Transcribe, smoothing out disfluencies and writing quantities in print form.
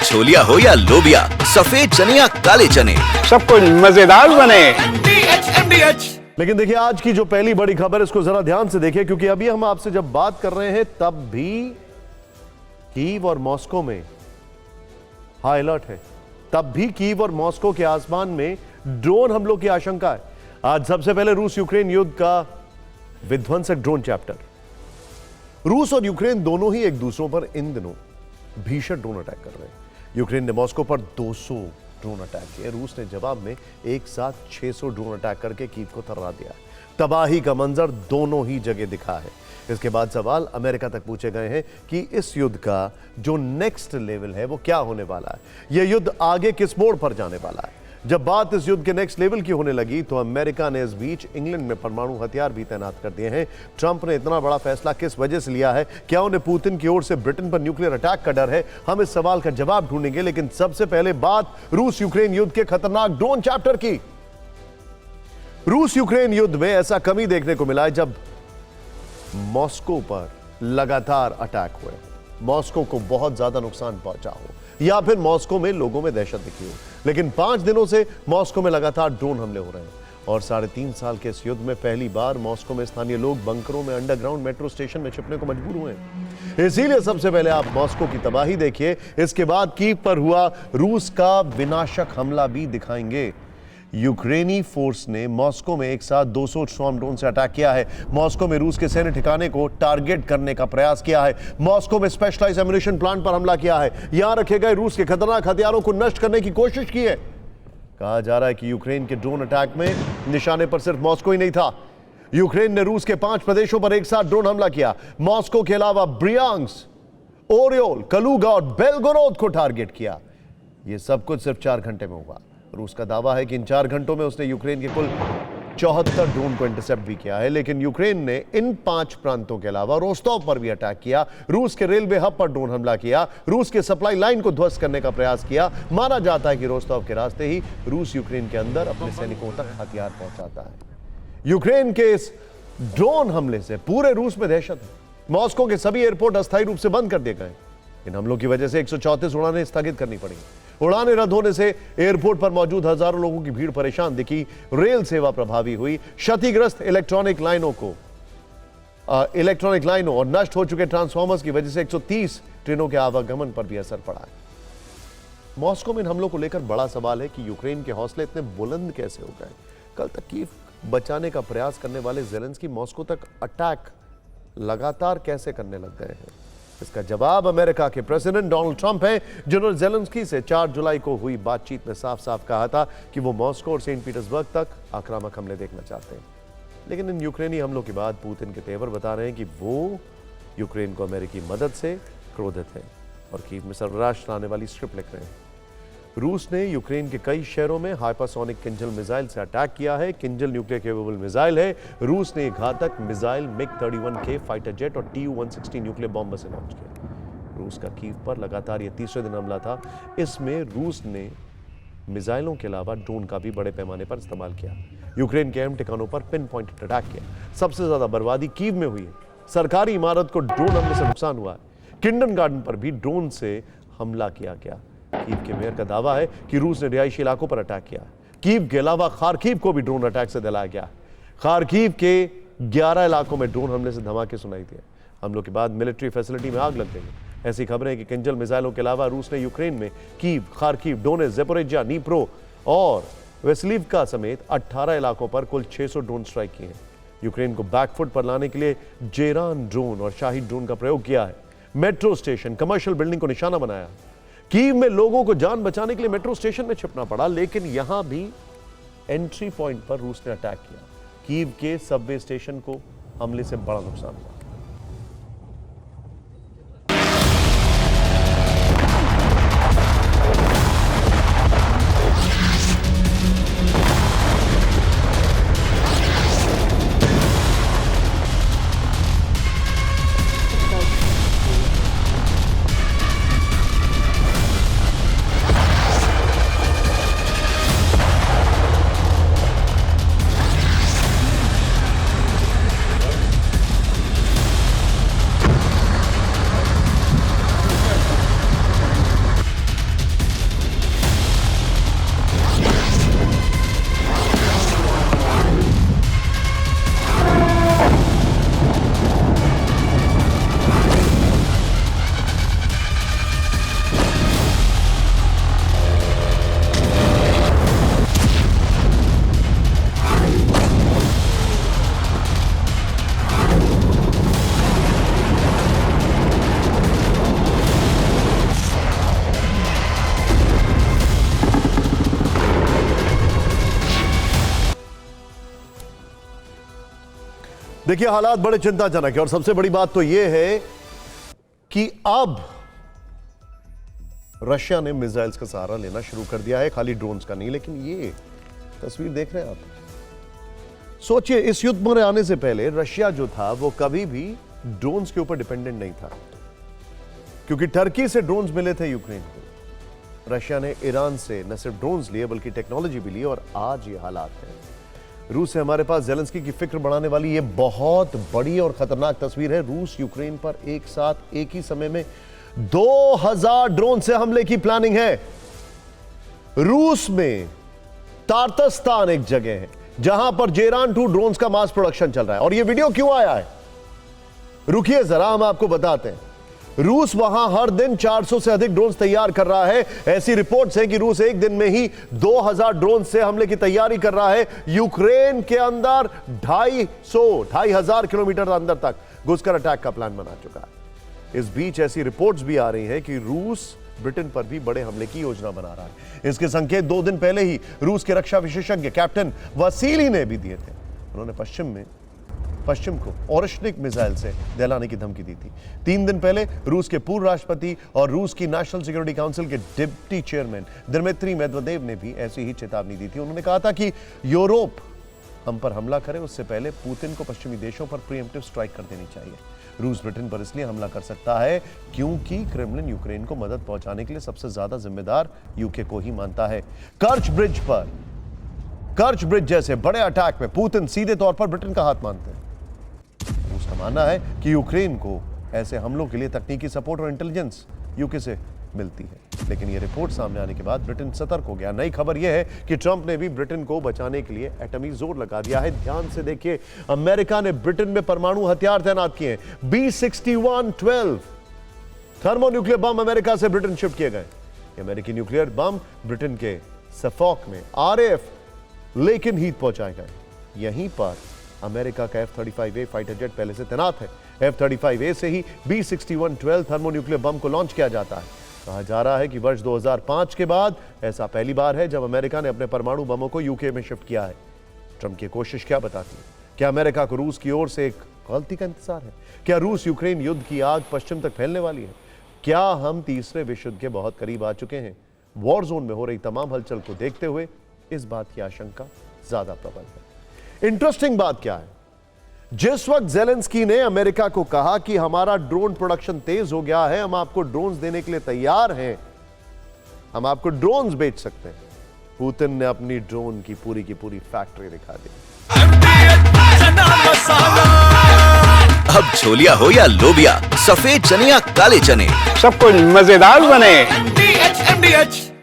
छोलिया हो या लोबिया, सफेद चने या काले चने, सब कुछ मजेदार बने। लेकिन देखिए आज की जो पहली बड़ी खबर, इसको जरा ध्यान से देखिए, क्योंकि अभी हम आपसे जब बात कर रहे हैं तब भी कीव और मॉस्को में हाई अलर्ट है। तब भी कीव और मॉस्को के आसमान में ड्रोन हमलों की आशंका है। आज सबसे पहले रूस यूक्रेन युद्ध का विध्वंसक ड्रोन चैप्टर। रूस और यूक्रेन दोनों ही एक दूसरों पर इन दिनों भीषण ड्रोन अटैक कर रहे हैं। यूक्रेन ने मॉस्को पर 200 ड्रोन अटैक किए। रूस ने जवाब में एक साथ 600 ड्रोन अटैक करके कीव को थर्रा दिया। तबाही का मंजर दोनों ही जगह दिखा है। इसके बाद सवाल अमेरिका तक पूछे गए हैं कि इस युद्ध का जो नेक्स्ट लेवल है वो क्या होने वाला है। यह युद्ध आगे किस मोड़ पर जाने वाला है। जब बात इस युद्ध के नेक्स्ट लेवल की होने लगी तो अमेरिका ने इस बीच इंग्लैंड में परमाणु हथियार भी तैनात कर दिए हैं। ट्रंप ने इतना बड़ा फैसला किस वजह से लिया है? क्या उन्हें पुतिन की ओर से ब्रिटेन पर न्यूक्लियर अटैक का डर है? हम इस सवाल का जवाब ढूंढेंगे, लेकिन सबसे पहले बात रूस यूक्रेन युद्ध के खतरनाक ड्रोन चैप्टर की। रूस यूक्रेन युद्ध में ऐसा कमी देखने को मिला है जब मॉस्को पर लगातार अटैक हुए, मॉस्को को बहुत ज्यादा नुकसान पहुंचा हो, या फिर मॉस्को में लोगों में दहशत दिखी हो। लेकिन 5 दिनों से मॉस्को में लगातार ड्रोन हमले हो रहे हैं और 3.5 साल के इस युद्ध में पहली बार मॉस्को में स्थानीय लोग बंकरों में, अंडरग्राउंड मेट्रो स्टेशन में छिपने को मजबूर हुए हैं। इसीलिए सबसे पहले आप मॉस्को की तबाही देखिए, इसके बाद कीव पर हुआ रूस का विनाशक हमला भी दिखाएंगे। यूक्रेनी फोर्स ने मॉस्को में एक साथ 200 स्टॉर्म ड्रोन से अटैक किया है। मॉस्को में रूस के सैन्य ठिकाने को टारगेट करने का प्रयास किया है। मॉस्को में स्पेशलाइज्ड एम्युनिशन प्लांट पर हमला किया है। यहां रखे गए रूस के खतरनाक हथियारों को नष्ट करने की कोशिश की है। कहा जा रहा है कि यूक्रेन के ड्रोन अटैक में निशाने पर सिर्फ मॉस्को ही नहीं था। यूक्रेन ने रूस के 5 प्रदेशों पर एक साथ ड्रोन हमला किया। मॉस्को के अलावा ब्रियांस्क, ओरियोल, कलूगा और बेलगोरोद को टारगेट किया। यह सब कुछ सिर्फ 4 घंटे में हुआ। रूस का दावा है कि इन 4 घंटों में उसने यूक्रेन के कुल 74 ड्रोन को इंटरसेप्ट भी किया है। लेकिन यूक्रेन ने इन 5 प्रांतों के अलावा रोस्टोव पर भी अटैक किया। रूस के रेलवे हब पर ड्रोन हमला किया। रूस के सप्लाई लाइन को ध्वस्त करने का प्रयास किया। माना जाता है कि रोस्टोव के रास्ते ही रूस यूक्रेन के अंदर अपने सैनिकों तक हथियार पहुंचाता है। यूक्रेन के इस ड्रोन हमले से पूरे रूस में दहशत है। मॉस्को के सभी एयरपोर्ट अस्थायी रूप से बंद कर दिए गए। इन हमलों की वजह से 134 उड़ानें स्थगित करनी पड़ी। उड़ानें रद्द होने से एयरपोर्ट पर मौजूद हजारों लोगों की भीड़ परेशान दिखी। रेल सेवा प्रभावी हुई। क्षतिग्रस्त इलेक्ट्रॉनिक लाइनों और नष्ट हो चुके ट्रांसफार्मर्स की वजह से 130 ट्रेनों के आवागमन पर भी असर पड़ा है। मॉस्को में इन हमलों को लेकर बड़ा सवाल है कि यूक्रेन के हौसले इतने बुलंद कैसे हो गए। कल तक कीव बचाने का प्रयास करने वाले ज़ेलेंस्की मॉस्को तक अटैक लगातार कैसे करने लग गए हैं? इसका जवाब अमेरिका के प्रेसिडेंट डोनाल्ड ट्रंप हैं, जिन्होंने ज़ेलेंस्की से 4 जुलाई को हुई बातचीत में साफ साफ कहा था कि वो मॉस्को और सेंट पीटर्सबर्ग तक आक्रामक हमले देखना चाहते हैं। लेकिन इन यूक्रेनी हमलों के बाद पुतिन के तेवर बता रहे हैं कि वो यूक्रेन को अमेरिकी मदद से क्रोधित हैं और कीव में सर्वनाश लाने वाली स्क्रिप्ट लिख रहे हैं। रूस ने यूक्रेन के कई शहरों में हाइपरसोनिक किंजल मिसाइल से अटैक किया है। किंजल न्यूक्लियर केपेबल मिसाइल है। रूस ने घातक मिसाइल MiG-31K फाइटर जेट और Tu-160 न्यूक्लियर बॉम्बर से लॉन्च किया। रूस का कीव पर लगातार यह 3रे दिन हमला था। इसमें रूस ने मिसाइलों के अलावा ड्रोन का भी बड़े पैमाने पर इस्तेमाल किया। यूक्रेन के अहम ठिकानों पर पिन पॉइंटेड अटैक किया। सबसे ज्यादा बर्बादी कीव में हुई है। सरकारी इमारत को ड्रोन हमले से नुकसान हुआ है। किंडरगार्टन पर भी ड्रोन से हमला किया गया। कीव के मेयर का दावा है कि रूस ने रिहायशी इलाकों पर अटैक किया। कीव के अलावा खार्किव को भी ड्रोन अटैक से दहलाया गया। खार्किव के 11 इलाकों में ड्रोन हमले से धमाके सुनाई दिए। हमलों के बाद मिलिट्री फैसिलिटी में आग लग गई। ऐसी खबरें हैं कि किंजल मिसाइलों के अलावा रूस ने यूक्रेन में कीव, खार्किव, डोनेट्स्क, ज़ेपोरिज्जिया, नीप्रो और वेस्लिवका समेत 18 इलाकों पर कुल 600 ड्रोन स्ट्राइक किए हैं। यूक्रेन को बैकफुट पर लाने के लिए जेरान ड्रोन और शाही ड्रोन का प्रयोग किया है। मेट्रो स्टेशन, कमर्शियल बिल्डिंग को निशाना बनाया। कीव में लोगों को जान बचाने के लिए मेट्रो स्टेशन में छिपना पड़ा, लेकिन यहां भी एंट्री पॉइंट पर रूस ने अटैक किया। कीव के सबवे स्टेशन को हमले से बड़ा नुकसान हुआ। देखिए हालात बड़े चिंताजनक है और सबसे बड़ी बात तो यह है कि अब रशिया ने मिसाइल्स का सहारा लेना शुरू कर दिया है, खाली ड्रोन्स का नहीं। लेकिन ये तस्वीर देख रहे हैं आप, सोचिए इस युद्ध में आने से पहले रशिया जो था वो कभी भी ड्रोन्स के ऊपर डिपेंडेंट नहीं था, क्योंकि टर्की से ड्रोन्स मिले थे यूक्रेन को। रशिया ने ईरान से न सिर्फ ड्रोन्स लिए बल्कि टेक्नोलॉजी भी ली और आज ये हालात है। रूस से हमारे पास जेलेंस्की की फिक्र बढ़ाने वाली ये बहुत बड़ी और खतरनाक तस्वीर है। रूस यूक्रेन पर एक साथ एक ही समय में 2000 ड्रोन से हमले की प्लानिंग है। रूस में तार्तस्तान एक जगह है जहां पर जेरान 2 ड्रोन्स का मास प्रोडक्शन चल रहा है। और यह वीडियो क्यों आया है, रुकिए जरा हम आपको बताते हैं। रूस वहां हर दिन 400 से अधिक ड्रोन तैयार कर रहा है। ऐसी रिपोर्ट्स हैं कि रूस एक दिन में ही 2000 ड्रोन से हमले की तैयारी कर रहा है। यूक्रेन के अंदर 2,500 किलोमीटर अंदर तक घुसकर अटैक का प्लान बना चुका है। इस बीच ऐसी रिपोर्ट्स भी आ रही हैं कि रूस ब्रिटेन पर भी बड़े हमले की योजना बना रहा है। इसके संकेत 2 दिन पहले ही रूस के रक्षा विशेषज्ञ कैप्टन वसीली ने भी दिए थे। उन्होंने पश्चिम को ओरेश्निक मिसाइल से दहलाने की धमकी दी थी। 3 दिन पहले रूस के पूर्व राष्ट्रपति और रूस की नेशनल सिक्योरिटी काउंसिल के डिप्टी चेयरमैन दिमित्री मेदवेदेव ने भी ऐसी ही चेतावनी दी थी। उन्होंने कहा था कि यूरोप हम पर हमला करे उससे पहले पुतिन को पश्चिमी देशों पर प्रीएम्प्टिव स्ट्राइक कर देनी चाहिए। रूस ब्रिटेन पर इसलिए हमला कर सकता है क्योंकि क्रेमलिन यूक्रेन को मदद पहुंचाने के लिए सबसे ज्यादा जिम्मेदार यूके को ही मानता है। कर्च ब्रिज जैसे बड़े अटैक में पुतिन सीधे तौर पर ब्रिटेन का हाथ मानते हैं। रूस का मानना है कि यूक्रेन को ऐसे हमलों के लिए तकनीकी सपोर्ट और इंटेलिजेंस यूके से मिलती है। लेकिन यह रिपोर्ट सामने आने के बाद ब्रिटेन सतर्क हो गया। नई खबर यह है कि ट्रंप ने भी ब्रिटेन को बचाने के लिए एटमी जोर लगा दिया है। ध्यान से देखिए, अमेरिका ने ब्रिटेन में परमाणु हथियार तैनात किए हैं। B6112 थर्मोन्यूक्लियर बम अमेरिका से ब्रिटेन शिफ्ट किए गए। अमेरिकी न्यूक्लियर बम ब्रिटेन के सफॉक में RAF लेकिन हीथ पहुंचाए गए। यहीं पर अमेरिका का F-35A फाइटर जेट पहले से तैनात है। F-35A से ही B6112 थर्मोन्यूक्लियर बम को लॉन्च किया जाता है। कहा जा रहा है कि वर्ष 2005 के बाद ऐसा पहली बार है जब अमेरिका ने अपने परमाणु बमों को यूके में शिफ्ट किया है। ट्रंप की कोशिश क्या बताती है? क्या अमेरिका को रूस की ओर से एक गलती का इंतजार है? क्या रूस यूक्रेन युद्ध की आग पश्चिम तक फैलने वाली है? क्या हम तीसरे विश्व युद्ध के बहुत करीब आ चुके हैं? वॉर जोन में हो रही तमाम हलचल को देखते हुए इस बात की आशंका ज्यादा प्रबल है। इंटरेस्टिंग बात क्या है, जिस वक्त जेलेंस्की ने अमेरिका को कहा कि हमारा ड्रोन प्रोडक्शन तेज हो गया है, हम आपको ड्रोन्स देने के लिए तैयार हैं, हम आपको ड्रोन्स बेच सकते हैं, पुतिन ने अपनी ड्रोन की पूरी फैक्ट्री दिखा दी। अब छोलिया हो या लोबिया, सफेद चने या काले चने, सब कुछ मजेदार बने। MDH